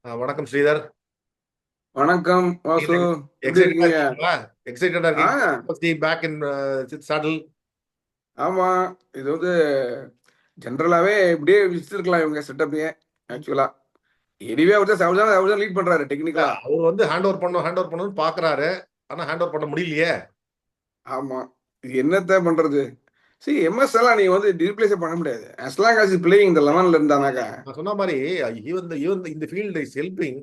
வணக்கம் ஸ்ரீதர். வணக்கம் வாசு. எப்படி எக்ஸைட்டடா இருக்கீங்க? இருக்கீங்களா? எக்ஸைட்டடா ஆ, இருக்கீங்க? Back in saddle. ஆமா. இது வந்து ஜென்ரலாவே இப்படியே வச்சிருக்கலாம் இவங்க செட்டப்பையே. ஆக்சுவலா எனிவே அவர் தான் லீட் பண்றாரு டெக்னிக்கலா. அவர் வந்து ஹேண்ட் ஓவர் பண்ணணும்னு பாக்குறாரு. ஆனா ஹேண்ட் ஓவர் பண்ண முடியலையே. ஆமா. இது என்னத்த பண்றது? எம்எஸ் எல்லாம் நீங்க வந்து ரீப்ளேஸே பண்ண முடியாது. as long as he playing இந்த 11ல இருந்தானாக்கா. நான் சொன்ன மாதிரி ஈவன் இந்த field is helping.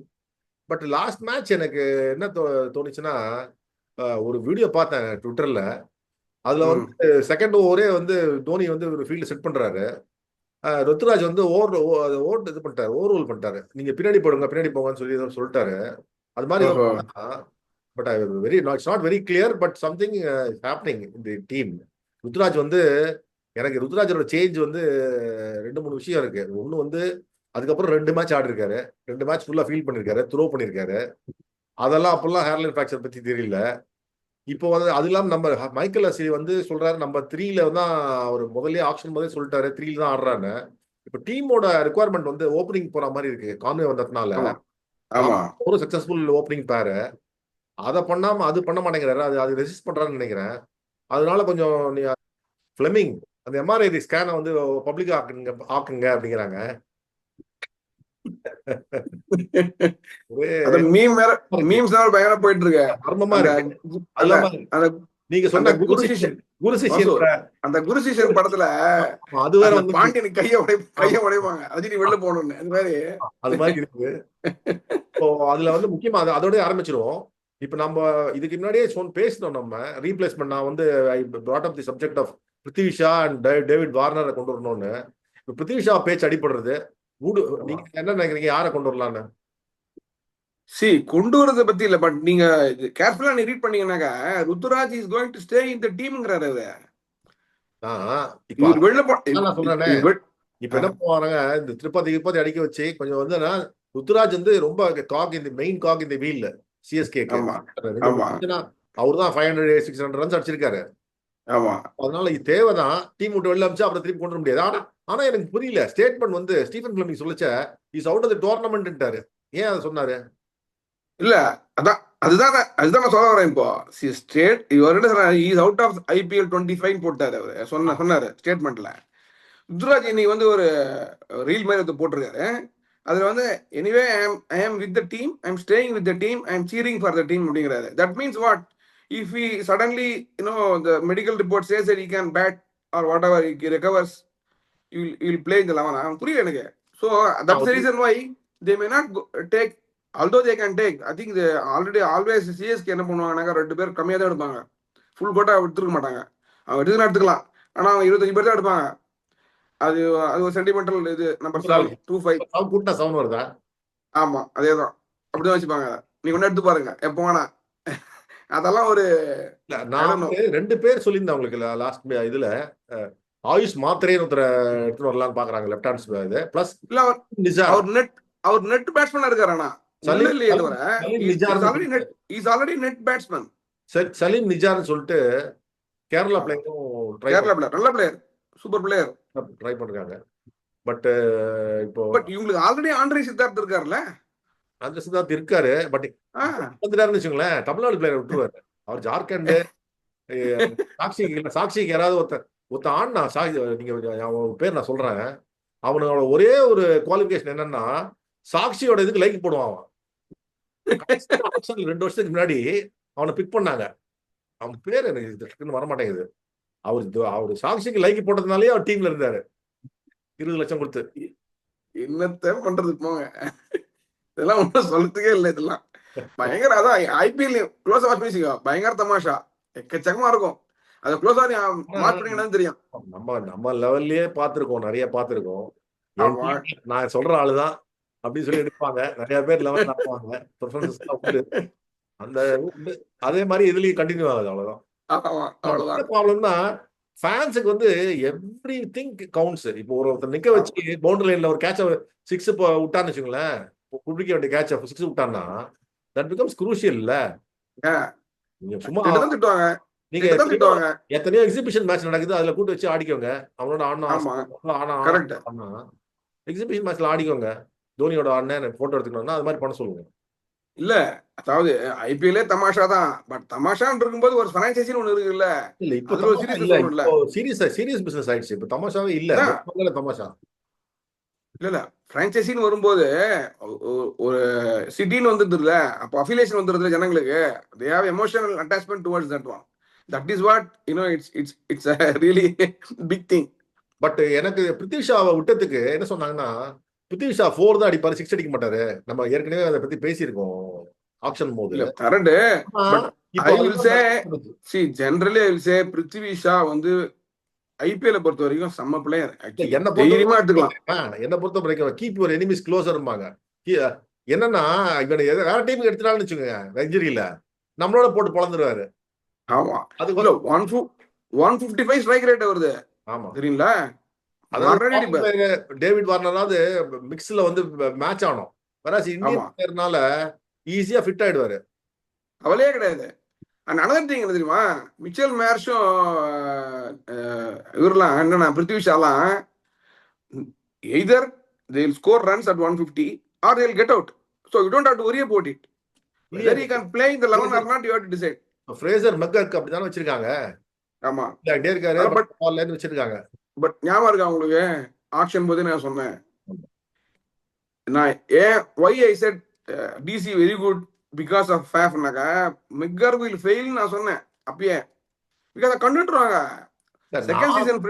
But last match எனக்கு என்ன தோணுச்சுன்னா, ஒரு வீடியோ பார்த்தேன் ட்விட்டர்ல. அதுல வந்து ம். செகண்ட் ஓவரே வந்து தோனி வந்து ஒரு ஃபீல்டு செட் பண்றாரு. ருத்துராஜ் வந்து ஓவர் இது பண்ணிட்டாரு, ஓவர் ரூல் பண்ணிட்டாரு. நீங்க பின்னாடி போடுங்க, பின்னாடி போங்கன்னு சொல்லி ஏதோ சொல்லிட்டாரு. அது மாதிரி ஏதோ ஓஹோ! பண்ணா. But it's not very clear. But something happening in the team. Ruturaj வந்து எனக்கு ருத்ராஜோட சேஞ்ச் வந்து ரெண்டு மூணு விஷயம் இருக்கு. ஒண்ணு வந்து அதுக்கப்புறம் ரெண்டு மேட்ச் ஆடி இருக்காரு. ரெண்டு மேட்ச் ஃபுல்லா ஃபீல் பண்ணிருக்காரு, த்ரோ பண்ணிருக்காரு. அதெல்லாம் அப்பெல்லாம் ஹேர்லைன் ஃபிராக்சர் பத்தி தெரியல. இப்போ வந்து அது இல்லாம நம்ம மைக்கேல் அசி வந்து சொல்றாரு நம்ம த்ரீல தான். அவர் முதல்லயே ஆப்ஷன் முதலே சொல்லிட்டாரு த்ரீல தான் ஆடுறான்னு. இப்ப டீமோட ரெக்குவயர்மெண்ட் வந்து ஓப்பனிங் போற மாதிரி இருக்கு கான்வே வந்ததுனால. ஆமா, ஆமா. ஒரு சக்சஸ்ஃபுல் ஓப்பனிங் பேரு. அதை பண்ணாம அது பண்ண மாட்டேங்கிறாரு. அது அது ரெசிஸ்ட் பண்றாருன்னு நினைக்கிறேன். அதனால கொஞ்சம் ஃபிளெமிங் அந்த எம்ஆர்ஐ ஸ்கேனை வந்து பப்ளிக் ஆக்குங்க ஆக்குங்க அப்படிங்கிறாங்க. ஒரே அந்த மீம் வேற இருக்கு, மீம்ஸ் வேற பயங்கரமா போயிட்டு இருக்கு. மர்மமா அந்த இருக்கு. அது அந்த இல்லாம அந்த நீங்க அந்த சொன்ன குரு குரு சிஷ்யன், சிஷ்யன் குரு வாசு, சிஷ்யன்ற அந்த குரு சிஷ்யன் படத்துல அது வேற அந்த வந்துச்சு. பாண்டியன் கைய உடைப்பாங்க ரஜினி வெளில போகணும்னு அது மாதிரி. அது மாதிரி இருக்கு. இப்போ அதுல வந்து முக்கியமா அதோட ஆரம்பிச்சிருவோம். இப்ப நம்ம இதுக்கு முன்னாடியே பேசினோம். நம்ம ரீப்ளேஸ்மெண்ட் நான் வந்து I brought up the subject of Prithvi Shaw and David வார்னரை கொண்டு வரணும்னு. இப்ப பிருத்திவி ஷா பேச்சு அடிபடுறது. ஆமா. நீங்க என்ன நினைக்கிறீங்க, யாரை கொண்டு வரலான்னு? கொண்டு வரதை பத்தி இல்ல, பட் நீங்க கேர்ஃபுல்லா நீ ரீட் பண்ணீங்கன்னாக்கா Ruturaj is going to stay in the டீம்ங்கறாரு அவரு. இப்ப இவர் வெளில போ அதான் நான் சொல்றேனே. இவர் வெள்- இப்ப ஆ, என்ன பண்ணுவாங்க, இந்த திருப்பதி அடிக்க வச்சு கொஞ்சம் வந்து ருத்துராஜ் வந்து ரொம்ப காக் இந்த மெயின் காக் இந்த வீல் சிஎஸ்கேக்கு. ஆமா, ரெண்டு ஆமா, மூணு அவர் தான் 500 600 ரன்ஸ் அடிச்சிருக்காரு. ஆமா. அதனால இது தேவைதான். டீம் விட்டு வெளில அமிச்சு அப்புறம் திருப்பி கொண்டு வர முடியாது. ஆனா எனக்கு புரியல ஸ்டேட்மெண்ட் வந்து ஸ்டீஃபன் பிளமிங் சொல்லிச்ச is out of the tournament. ஏன் அதை சொன்னாரு? இல்ல, அதான் அதுதான் நான் சொல்ல வரேன் இப்போ. ஸ்டேட் இவர் என்ன சொல்றாரு, இஸ் அவுட் ஆஃப் ஐபிஎல் 25 போட்டாரு அவரு. சொன்னாரு ஸ்டேட்மெண்ட்ல. ருத்ராஜ் இன்னைக்கு வந்து ஒரு ரீல் மாதிரி ஒருத்தர் போட்டிருக்காரு. அதுல வந்து anyway I am with the team, I am staying with the team, I am cheering for the team அப்படிங்கிறாரு. That means what? If he suddenly the medical report says that he can bat or whatever he recovers, you will play இந்த 11. புரியல எனக்கு. So that's the other reason why they may not take. Although they can take, I think already always CSK என்ன பண்ணுவாங்கன்னாக்கா ரெண்டு பேர் கம்மியாக தான் எடுப்பாங்க. ஃபுல் கோட்டா எடுத்துருக்க மாட்டாங்க. அவங்க எடுத்துக்கலாம் எடுத்துக்கலாம். ஆனால் அவங்க 25 பேர் தான் எடுப்பாங்க. அது அது ஒரு சென்டிமெண்டல் இது. நம்பர் 7 25. கூட்டினா சவுண்ட் வருதா? ஆமா, அதேதான். அப்படிதான் வச்சுப்பாங்க. நீங்க ஒண்ணு எடுத்து பாருங்க எப்போ வேணா. அதெல்லாம் ஒரு இல்ல ஐ நான் டோன்ட் நோ. வந்து ரெண்டு பேர் சொல்லியிருந்தேன் உங்களுக்கு லாஸ்ட் இதுல. ஆயுஷ் மாத்திரைன்னு ஒருத்தர எடுத்துட்டு வரலாம்னு பாக்குறாங்க லெப்ட் ஹேண்ட்ஸ் இது பிளஸ் இல்ல, அவர் நிசார். அவர் நெட் அவர் நெட் பேட்ஸ்மேனா இருக்காரு. ஆனா உள்ள சலீம் இல்லையே சலீம் தவிர சலீம் இஸ் நிஜார்னு ஆல்ரெடி சொல்லிட்டு net is already net batsman. Saleem நிஜார்னு சொல்லிட்டு கேரளா பிளேயரும் ட்ரை கேரளா பிளேயர், நல்ல பிளேயர், சூப்பர் பிளேயர். ட்ரை பண்றாங்க. பட் இப்போ பட் இவங்களுக்கு ஆல்ரெடி ஆண்ட்ரி சித்தார்த் இருக்காருல்ல. அந்த சித்தார்த் இருக்காரு. பட் ஆ, வந்துட்டாருன்னு வச்சுங்களேன், தமிழ்நாடு பிளேயர் விட்டுருவாரு. அவர் ஜார்க்கண்ட் சாக்ஷிக்கு யாராவது ஒருத்த ஆனா நீங்க அவன் பேர் நான் சொல்றேன். அவனோட ஒரே ஒரு குவாலிபிகேஷன் என்னன்னா, சாக்ஷியோட இதுக்கு லைக் போடுவான் அவன். 2 வருஷத்துக்கு முன்னாடி அவனை பிக் பண்ணாங்க. அவன் பேர் எனக்கு டக்குன்னு வர மாட்டேங்குது. அவரு சாக்ஷிக்கு லைக் போட்டதுனாலயே அவர் டீம்ல இருந்தாரு 20 லட்சம் கொடுத்து. என்னத்த பண்றது போங்க. இதெல்லாம் ஒன்றும் சொல்றதுக்கே இல்லை இதெல்லாம். பயங்கர அதான் ஐபிஎல் க்ளோஸ் வாட்ச் பேசிக்கோ, பயங்கர தமாஷா எக்கச்சக்கமா இருக்கும். அதை க்ளோஸ் வாட்ச் ஆனா வாட்ச் பண்ணீங்கன்னா தெரியும். நம்ம நம்ம லெவல்லயே பார்த்திருக்கோம், நிறைய பார்த்திருக்கோம். என் ஆமா. டீம் நான் சொல்ற ஆளுதான் அப்படின்னு சொல்லி எடுப்பாங்க. நிறைய பேர் லெவல் ஆடுவாங்க. பெர்ஃபார்மன்ஸ் உண்டு. அந்த உண்டு. அதே மாதிரி இதுலயும் கண்டினியூ ஆகுது, அவ்வளவுதான். ஆமா, என்ன அவ்வளவுதான். ப்ராப்ளம்னா, ஃபேன்ஸுக்கு வந்து எவ்ரி திங் கவுண்ட்ஸ். இப்போ ஒருத்தர் நிக்க ஆமா. வச்சு பவுண்டரி லைன்ல ஒரு கேட்ச சிக்ஸ் விட்டான்னு வச்சுங்களேன், குடிக்க வேண்டிய கேட்ச சிக்ஸ் விட்டான்னா தட் பிகம்ஸ் குரூஷியல் இல்ல. ஏன், நீங்க சும்மா திட்டுதான் திட்டுவாங்க, நீங்க திட்டுதான் எத்தனையோ திட்டுவாங்க. எத்தனையோ எக்ஸிபிஷன் மேட்ச் நடக்குது, அதுல கூட்டு வச்சு ஆடிக்கோங்க. அவனோட ஆடணும் ஆசை ஆமா, ஆனா ஆனா கரெக்ட். ஆனா எக்ஸிபிஷன் மேட்ச்ல ஆடிக்கோங்க. தோனியோட அண்ணன் போட்டோ எடுத்துக்கணும்னா அது மாதிரி பண்ண சொல்லுங்க. இல்ல அதாவது ஐபிஎல்லே தமாஷா தான், பட் தமாஷான்னு இருக்கும்போது ஒரு ஃப்ரான்ச்சைசின்னு ஒண்ணு இருக்குல்ல, இல்ல இப்போ அதுல ஒரு தமாஷா இல்ல, சீரியஸ்னஸ் ஒண்ணு இல்ல. இப்போ சீரியஸ் பிசினஸ் ஆயிடுச்சு. இப்போ தமாஷாவே இல்ல, அதான் தமாஷா. இல்ல ஃப்ரான்ச்சைசின்னு வரும்போது ஒரு சிட்டின்னு வந்துடுதுல, அப்போ அஃபிலியேஷன் வந்துடுதுல ஜனங்களுக்கு. They have emotional attachment towards that one. That is what it's really big thing. But எனக்கு பிருத்திவிஷாவை விட்டதுக்கு என்ன சொன்னாங்கன்னா, பிருத்திவிஷா 4 தான் அடிப்பாரு, 6 அடிக்க மாட்டாரு. நம்ம ஏற்கனவே அதை பத்தி பேசியிருக்கோம் ஆக்ஷன் போது. இல்ல கரெக்ட், பட் இப்போ I will say see generally I will say Prithvi Shaw வந்து ஐபிஎல் பொறுத்த வரைக்கும் செம்ம பிளேயர். என்ன தைரியமா எடுத்துக்கலாம். என்ன பொறுத்த வரைக்கும் கீப் யுவர் எனிமீஸ் க்ளோசர் இருப்பாங்க. என்னன்னா இவனை வேற டீமுக்கு எடுத்துட்டான்னு வச்சுக்கோங்க, இன்ஜுரியில நம்மளோட போட்டு பொழந்துருவாரு. ஆமா அதுக்கு இல்ல 155 ஸ்ட்ரைக் ரேட் வருது. ஆமா தெரியுங்களா? அதாவது டேவிட் வார்னராவது மிக்ஸ்ல வந்து மேட்ச் ஆனோம். வராசி இந்தியன் பிளேயர்னால ஈஸியா ஃபிட் ஆயிடுவாரு. அவளே கிடையாது. அண்ட் அனதர் திங் என்ன தெரியுமா, மிச்சல் மேர்ஷும் இவரெல்லாம் என்னன்னா பிருத்திவி ஷாலாம் either they will score runs at 150 or they will get out. So you don't have to worry about it. Whether he can play in the 11 or not, you have to decide. Fraser McGurk அப்படிதான் வச்சிருக்காங்க. ஆமா விளையாண்டே இருக்காரு, but பால்ல வச்சிருக்காங்க. But ஞாபகம் இருக்கா உங்களுக்கு action போது நான் சொன்னேன், நான் why I said DC very good because of ஃபேஃப்னாக்கா மெக்கர் will fail நான் சொன்னேன் அப்பயே. பிகாஸ் கண்டுட்டுருவாங்க செகண்ட் சீசன்.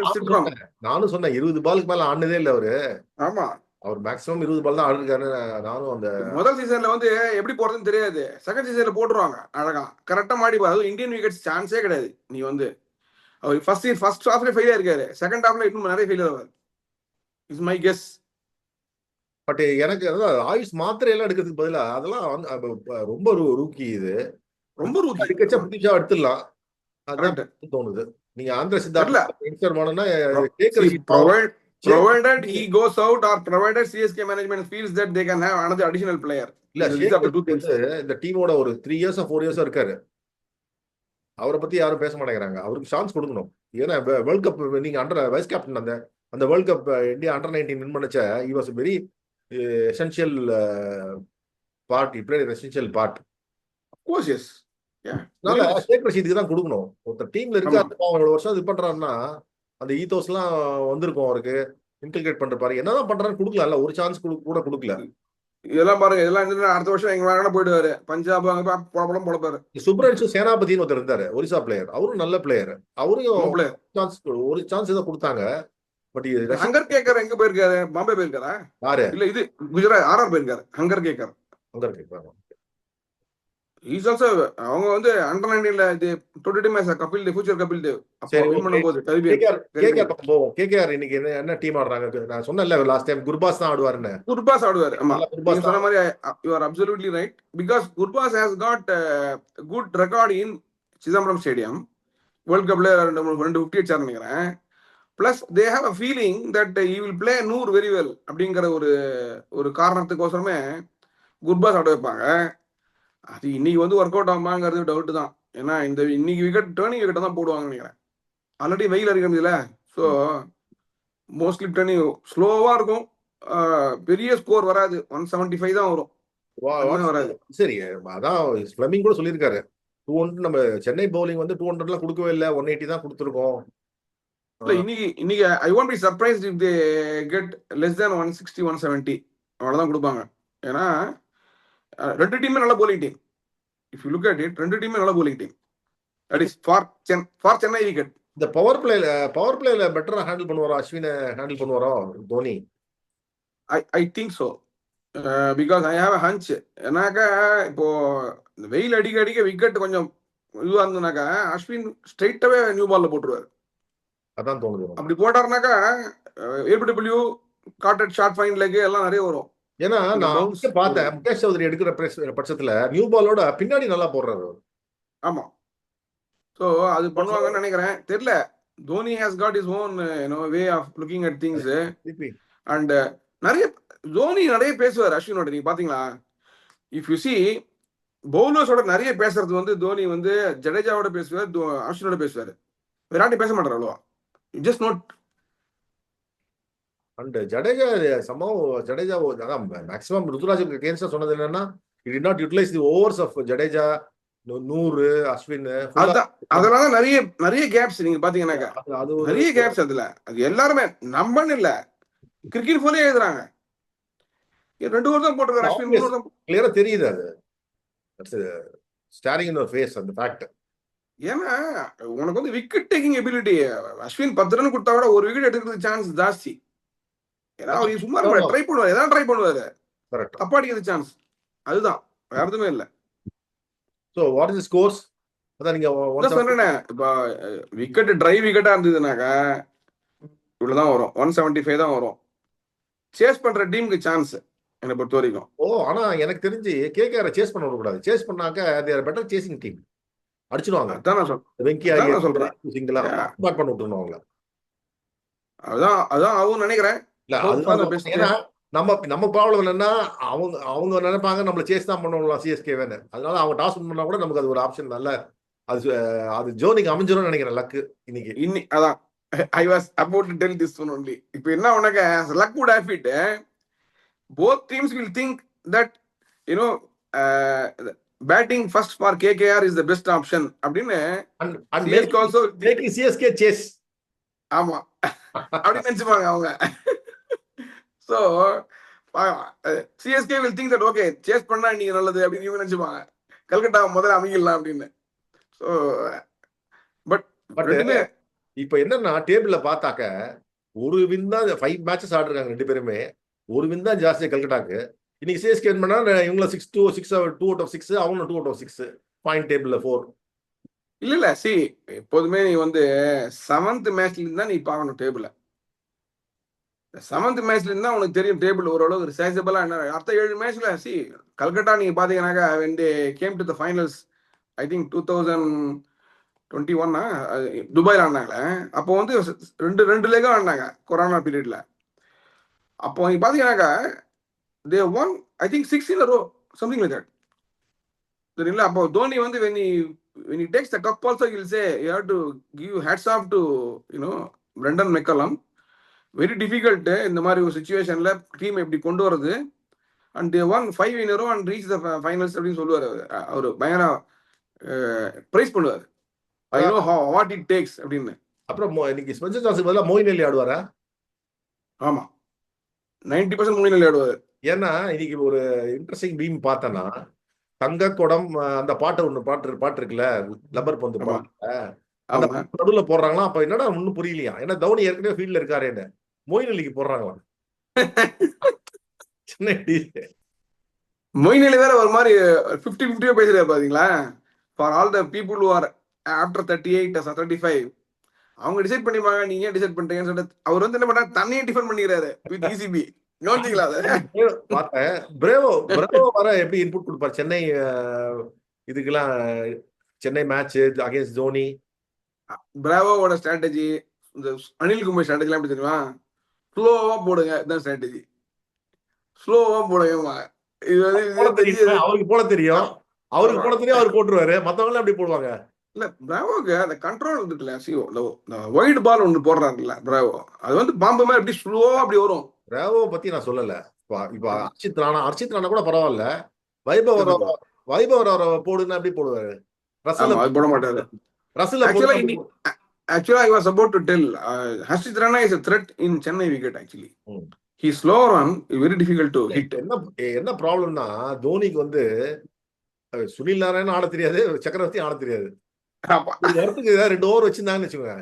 நானும் சொன்னேன் 20 பாலுக்கு மேல ஆனதே இல்ல அவரு. ஆமா அவர் மேக்ஸிமம் 20 பால் தான் ஆடிருக்காரு. நானும் அந்த முதல் சீசன்ல வந்து எப்படி போறதுன்னு தெரியாது, செகண்ட் சீசன்ல போட்டுருவாங்க அழகா கரெக்டா மாடி. அதுவும் இந்தியன் விக்கெட்ஸ் சான்ஸே கிடையாது. நீ வந்து அவர் ஃபர்ஸ்ட் ஹாஃப்ல ஃபெயிலியா இருக்காரு, செகண்ட் ஹாஃப்ல இன்னும் நிறைய ஃபெயிலியர் ஆவார். Is my guess. பட் எனக்கு அதான் ஆயுஷ் மாத்திரை எல்லாம் எடுக்கிறதுக்கு பதிலா அதெல்லாம் ரொம்ப ரூக்கி. இது ரொம்ப ரூக்கி. அடிக்கச்சா பிடிச்சா எடுத்துடலாம், அதான் தோணுது. நீங்க ஆந்திர சித்தார்த் இன்ஸ்டர் பண்ணனும்னா provided he goes out or provided CSK management feels that they can have another additional player. இல்ல இந்த டீமோட ஒரு 3 years 4 years இருக்காரு. அவரை பத்தி யாரும் பேச மாட்டேங்கிறாங்க. அவருக்கு சான்ஸ் கொடுக்கணும். ஏன்னா வேர்ல்ட் கப் நீங்க அண்டர் வைஸ் கேப்டன் அந்த world cup India under 19 win பண்ணச்ச he was a very essential part. he played an essential part. Of course, yes. அதனால ஷேக் ரஷீதுக்கு தான் கொடுக்கணும். ஒருத்தர் டீம்ல இருக்காரு, அவங்களோட வருஷம் இது பண்றாருன்னா அந்த ஈத்தோஸ் எல்லாம் வந்திருக்கும் அவருக்கு, இன்டிகிரேட் பண்றாரு. என்னதான் பண்றாரு கொடுக்கல, ஒரு சான்ஸ் கூட கொடுக்கல. இதெல்லாம் பாருங்க, இதெல்லாம் அடுத்த வருஷம் எங்க வேணா போயிடுவாரு, பஞ்சாப் அங்க போடப்பாரு. சுப்ரன்ஷு சேனாபதினு ஒருத்தர் இருந்தாரு, ஒரிசா பிளேயர். அவரும் நல்ல பிளேயர். அவரையும் ஒரு சான்ஸ் தான் கொடுத்தாங்க. பட் ஹங்கர் கேக்கர் எங்க போயிருக்காரு? பாம்பே போயிருக்காரா? யாரு? இல்ல இது குஜராத் RR போயிருக்காரு. ஹங்கர் கேக்கர் இஸ் ஆல்சோ அவங்க வந்து அண்டர் 19ல இது 20 team as Kapil Dev, future Kapil Dev அப்போ வின் பண்ணும்போது கேகேஆர் இன்னைக்கு என்ன டீம் ஆடுறாங்க? நான் சொன்னேன்ல லாஸ்ட் டைம் குர்பாஸ் தான் ஆடுவாருன்னு. குர்பாஸ் ஆடுவாரு. ஆமா நீங்க சொன்ன மாதிரி you are absolutely right. Because Gurbaz has got good record in Chidambaram stadium. World கப்ல 250 அடிச்சாரு நினைக்கிறேன். Plus they have a feeling that he will play Noor very well அப்படிங்கிற ஒரு காரணத்துக்கோசரமே குர்பாஸ் ஆட வைப்பாங்க. அது இன்னைக்கு வந்து ஒர்க் அவுட் ஆகுமாங்கிறது டவுட் தான். ஏன்னா இந்த இன்னைக்கு விக்கெட் டேர்னிங் விக்கெட்டை தான் போடுவாங்கன்னு நினைக்கிறேன். ஆல்ரெடி வெயில் அடிக்கிறதுல, ஸோ மோஸ்ட்லி டேர்னிங் ஸ்லோவா இருக்கும். பெரிய ஸ்கோர் வராது, 175 தான் வரும், வராது. சரி, அதான் ஃபிளமிங் கூட சொல்லியிருக்காரு 200. நம்ம சென்னை பவுலிங் வந்து 200 கொடுக்கவே இல்லை, 180 தான் கொடுத்துருக்கோம். இல்ல இன்னைக்கு I won't be surprised if they get less than 160 170 அவ்வளவுதான் கொடுப்பாங்க. ஏன்னா ரெண்டு டீமே நல்ல bowling team. If you look at it, ரெண்டு டீமே நல்ல bowling team. That is for Chennai wicket. இந்த பவர் பிளேல பெட்டரா ஹேண்டில் பண்ணுவாரோ, அஸ்வினை ஹேண்டில் பண்ணுவாரோ Dhoni? I think so. Because I have a hunch. ஏன்னாக்கா இப்போ இந்த வெயில் அடிக்க விக்கெட் கொஞ்சம் இதுவாக இருந்ததுனாக்கா அஸ்வின் ஸ்ட்ரைட்டாவே நியூ பால்ல போட்டுருவாரு. அதான் தோணுது. அப்படி போட்டாருனாக்கா ஏபிடபிள்யூ காட்டட் ஷார்ட் ஃபைன் லெக் எல்லாம் நிறைய வரும். ஏன்னா நான் பார்த்தேன் முகேஷ் சௌத்ரி எடுக்கிற பட்சத்துல நியூ பாலோட பின்னாடி நல்லா போடுறாரு. ஆமா, ஸோ அது பண்ணுவாங்கன்னு நினைக்கிறேன். தெரியல. Dhoni has got his own way of looking at things. And Dhoni நிறைய பேசுவார் அஸ்வினோட. நீங்க பாத்தீங்களா? இஃப் யூ சி பவுலர்ஸோட நிறைய பேசுறது வந்து தோனி வந்து ஜடேஜாவோட பேசுவார், அஸ்வினோட பேசுவார். விராட்டி பேச மாட்டார் அவ்வளவா. Just not. And Jadeja Jadeja அதான் மேக்ஸிமம் ருத்துராஜுக்கு அகேன்ஸ்டா சொன்னது என்னன்னா it did not utilise the overs of Jadeja, 100, Ashwin ஃபுல்லா. அதுதான் அதனால நிறைய நிறைய கேப்ஸ் நீங்க பாத்தீங்கன்னாக்கா அது ஒரு நிறைய கேப்ஸ் அதுல. அது எல்லாருமே நம்மன்னு இல்ல, கிரிக்கெட் போலே எழுதுறாங்க. 2 ஓவர் தான் போட்டிருக்காரு அஸ்வின், 3 ஓவர் தான். கிளியரா தெரியுது அது. ஸ்டாரிங் இன் ஃபேஸ் அந்த ஃபேக்ட். ஏன்னா உனக்கு வந்து wicket taking ability, Ashwin 10 run கொடுத்தா கூட ஒரு விக்கெட் எடுக்கிறது சான்ஸ் ஜாஸ்தி. ஏன்னா அவர் சும்மா ட்ரை பண்ணுவாரு, ஏதாவது ட்ரை பண்ணுவாரு, கரெக்ட். தப்பா அடிக்கிறது சான்ஸ். அதுதான், வேற எதுவுமே இல்ல. So what is scores? அதான் நீங்க சொன்னேன், இப்ப விக்கெட் ட்ரை விக்கெட்டா இருந்ததுனாக்கா இவ்வளவுதான் வரும், 175 தான் வரும். சேஸ் பண்ற டீமுக்கு சான்ஸ் என்னை பொறுத்த வரைக்கும். ஆனா எனக்கு தெரிஞ்சு கேகேஆர் சேஸ் பண்ண விடக்கூடாது. சேஸ் பண்ணாக்க they are better chasing team, அடிச்சிடுவாங்க. அதான் நான் சொல்றேன், சிங்கிளா பேட் பண்ண விட்டுருணும் அவங்கள. அதான் ஆகும் நினைக்கிறேன். இல்ல அது ஏன்னா நம்ம ப்ராப்ளம் என்னன்னா அவங்க நினைப்பாங்க நம்மள சேஸ் தான் பண்ணலாம் சிஎஸ்கே வேணும். அதனால அவங்க டாஸ் பண்ணா கூட நமக்கு அது ஒரு ஆப்ஷன் நல்ல அது ஜோனிக்கு அமைஞ்சிரும் நினைக்கிறேன் லக்கு இன்னைக்கு. அதான் I was about to tell this one only. இப்போ என்ன உனக்கு luck would have it. Both teams will think that batting first for KKR is the best option அப்படின்னு. And make CSK chase. ஆமா அப்படி நினைச்சுப்பாங்க அவங்க. So CSK will think that okay chase பண்ணா நீங்க நல்லது அப்படின்னு இவங்க நினைச்சுப்பாங்க, கல்கட்டா முதல்ல அமைக்கலாம் அப்படின்னு. ஸோ பட் இப்ப என்னன்னா டேபிள்ல பார்த்தாக்க ஒரு வின் தான் 5 மேட்சஸ் ஆடிருக்காங்க 2 பேருமே. ஒரு வின் தான் ஜாஸ்தியா கல்கட்டாக்கு. இன்னைக்கு சிஎஸ்கே வின் பண்ணா இவங்கள 2 out of 6, அவங்க 2 out of 6 பாயிண்ட் டேபிள்ல 4. இல்ல சி எப்போதுமே நீ வந்து 7th மேட்ச்ல இருந்தா நீ பார்க்கணும் டேபிள. 7th மேட்ச்ல இருந்தா உனக்கு தெரியும் டேபிள் ஓரளவு ஒரு சைஸபிளா என்ன. அடுத்த 7 மேட்ச்ல சி கல்கட்டா நீங்க பாத்தீங்கன்னாக்கா when they came to the finals, I think 2021 துபாயில் ஆடினாங்களே, அப்போ வந்து ரெண்டு லேகம் ஆடினாங்க கொரோனா பீரியட்ல. அப்போ நீங்க பாத்தீங்கன்னாக்கா they won I think 6 in a row, something like that. சரிங்களா? அப்போ தோனி வந்து when he takes the cup also he will say you have to give hats off to Brendan McCullum. Very difficult இந்த மாதிரி ஒரு சிச்சுவேஷன்ல டீம் எப்படி கொண்டு வரது. And they won 5 in a row and reached the finals அப்படின்னு சொல்லுவாரு. அவரு பயங்கர பிரைஸ் பண்ணுவாரு. I know what it takes அப்படின்னு. அப்புறம் இன்னைக்கு ஸ்பென்சர் ஜான்சன் பதிலா மோயின் அலி ஆடுவாரா? ஆமா 90% மோயின் அலி ஆடுவாரு. ஏன்னா இன்னைக்கு ஒரு இன்ட்ரெஸ்டிங் பீம் பார்த்தேன்னா தங்க குடம் அந்த பாட்டு இருக்குல்ல லப்பர் பந்து பாட்டு, அந்த நடுவுல போடுறாங்களா. அப்ப என்னடா ஒன்னும் புரியலையா, ஏன்னா தோனி ஏற்கனவே ஃபீல்ட்ல இருக்காருன்னு மோயின் அலிக்கு போடுறாங்களா. மோயின் அலி வேற ஒரு மாதிரி 50-50 பேசுறாரு பாத்தீங்களா. For all the people who or after 38 or 35 அவங்க டிசைட் பண்ணிப்பாங்க, நீங்க ஏன் டிசைட் பண்றீங்கன்னு சொல்லிட்டு அவர் வந்து என்ன பண்றாரு, தண்ணியை டிஃபெண்ட் பண்ணிக்கிறாரு வித் ECB. யோசிங்களா அதை பார்த்தேன். பிரேவோ வர எப்படி இன்புட் கொடுப்பாரு சென்னை இதுக்கெல்லாம், சென்னை மேட்ச் அகைன்ஸ்ட் தோனி. பிராவோட ஸ்ட்ராட்டஜி, இந்த அனில் குமார் ஸ்ட்ராட்டஜிலாம் எப்படி தெரியுமா, ஸ்லோவா போடுங்க, இதுதான் ஸ்ட்ராட்டஜி, ஸ்லோவா போடுங்க. இது வந்து அவருக்கு போட தெரியும், அவர் போட்டுருவாரு, மத்தவங்க அப்படி போடுவாங்க. இல்ல பிராவோக்கு அந்த கண்ட்ரோல் இருக்குல்ல, வைட் பால் ஒன்று போடுறாருல்ல பிராவோ, அது வந்து பாம்பு மாதிரி எப்படி ஸ்லோவா அப்படி வரும். பிராவோ பத்தி நான் சொல்லல. இப்ப அர்ஷித் ராணா கூட பரவாயில்ல, வைபவ் போடுன்னா எப்படி போடுவாரு, போட மாட்டாரு. Actually, I was about to tell, Harshit Rana is a threat in Chennai wicket actually. He's slow run, very difficult to hit. என்ன ப்ராப்ளம்னா தோனிக்கு வந்து சுனில் நாராயணன் ஆட தெரியாது, சக்கரவர்த்தி ஆட தெரியாது. இடத்துக்கு 2 ஓவர் வச்சிருந்தாங்கன்னு வச்சுக்கோங்க,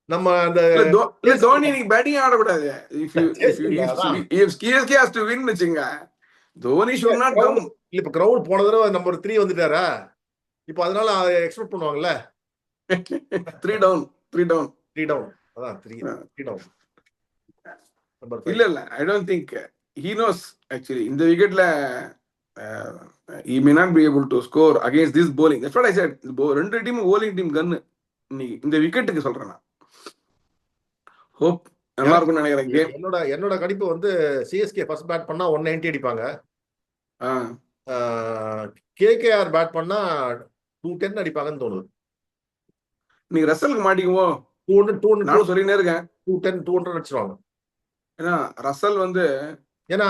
நம்ம அந்த தோனி நீங்க batting ஆடக்கூடாது. If CSK has to win வச்சுங்க, தோனி should not come. இல்ல இப்ப கிரவுண்ட் போன தடவை நம்பர் 3 வந்துட்டாரா, இப்போ அதனால எக்ஸ்பெக்ட் பண்ணுவாங்கல்ல 3 down. அதான் 3 down. இல்ல I don't think he knows actually இந்த விக்கெட்ல he may not be able to score against this bowling. That's what I said. ரெண்டு டீம் bowling team கன்னு இந்த விக்கெட்டுக்கு சொல்றேன் நான். ஹோப் நல்லா இருக்கும்னு நினைக்கிறேன். என்னோட கணிப்பு வந்து சிஎஸ்கே ஃபர்ஸ்ட் பேட் பண்ணா 190 அடிப்பாங்க, கேகேஆர் பேட் பண்ணா 210 அடிப்பாங்கன்னு தோணுது. நீங்க ரசலுக்கு மாட்டிக்குவோம் 200 சொல்லினே இருக்கேன், 210 200 அடிச்சிருவாங்க. ஏன்னா ரசல் வந்து ஏன்னா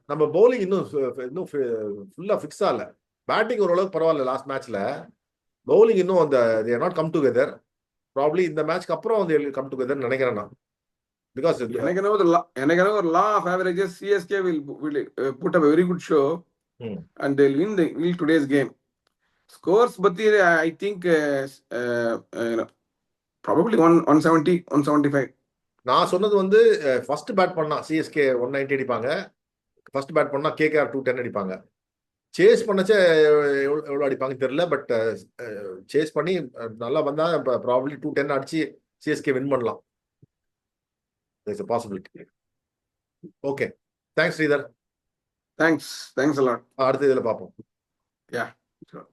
நம்ம பவுலிங் இன்னும் ஃபுல்லா ஃபிக்ஸ் ஆகல. பேட்டிங் ஓரளவுக்கு பரவாயில்ல லாஸ்ட் மேட்ச்ல. பவுலிங் இன்னும் அந்த they not come together. Probably இந்த மேட்ச்க்கு அப்புறம் வந்து கம் டுகெதர் நினைக்கிறேன் நான். பிகாஸ் எனக்கு என்ன ஒரு law of averages CSK will put up a very good show and they'll win today's game. Scores பத்தி I think probably 170 175. நான் சொன்னது வந்து ஃபர்ஸ்ட் பேட் பண்ணா சிஎஸ்கே 190 அடிப்பாங்க. ஃபர்ஸ்ட் பேட் பண்ணா கேகேஆர் 210 அடிப்பாங்க. சேஸ் பண்ணச்சே எவ்வளவு அடிப்பாங்க தெரியல. பட் சேஸ் பண்ணி நல்லா வந்தா ப்ராபபிலி 210 அடிச்சு சிஎஸ்கே வின் பண்ணலாம். there's a possibility. Okay, thanks Sridhar. Thanks a lot. அடுத்த இதுல பார்ப்போம். Yeah, sure.